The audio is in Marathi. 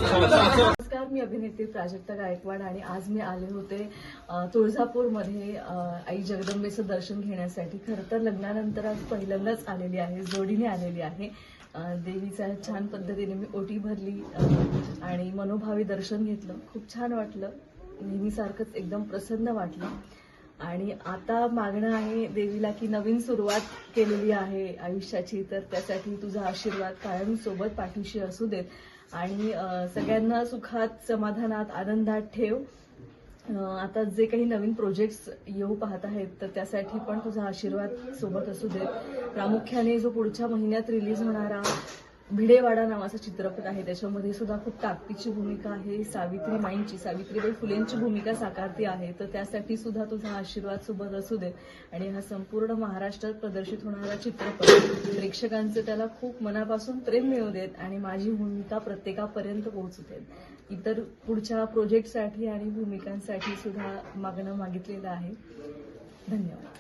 नमस्कार, मी अभिनेत्री प्राजक्ता गायकवाड आणि आज मी आले होते तुळजापूरमध्ये आई जगदंबेचं दर्शन घेण्यासाठी. खरं तर लग्नानंतर आज पहिल्यांदाच आलेली आहे, जोडीने आलेली आहे. देवीचा छान पद्धतीने मी ओटी भरली आणि मनोभावी दर्शन घेतलं. खूप छान वाटलं, नेहमीसारखंच एकदम प्रसन्न वाटलं. आणि आता मागणं आहे देवीला की नवीन सुरुवात केलेली आहे आयुष्याची, तर त्यासाठी तुझा आशीर्वाद कायम सोबत पाठीशी असू देत आणि सगळ्यांना सुखात, समाधानात, आनंदात ठेव. आता जे काही नवीन प्रोजेक्ट्स येऊ पाहत आहेत तर त्यासाठी पण तुझा आशीर्वाद सोबत असू देत. प्रामुख्याने जो पुढच्या महिन्यात रिलीज होणारा भिडेवाडा नावाचा चित्रपट आहे त्याच्यामध्ये सुद्धा खूप ताकदीची भूमिका आहे. सावित्रीबाई फुलेंची भूमिका साकारती आहे, तर त्यासाठी सुद्धा तुझा आशीर्वाद सोबत असू दे. आणि हा संपूर्ण महाराष्ट्रात प्रदर्शित होणारा चित्रपट प्रेक्षकांचे त्याला खूप मनापासून प्रेम मिळू देत आणि माझी भूमिका प्रत्येकापर्यंत पोहोचू देत. इतर पुढच्या प्रोजेक्टसाठी आणि भूमिकांसाठी सुद्धा मागणं मागितलेलं आहे. धन्यवाद.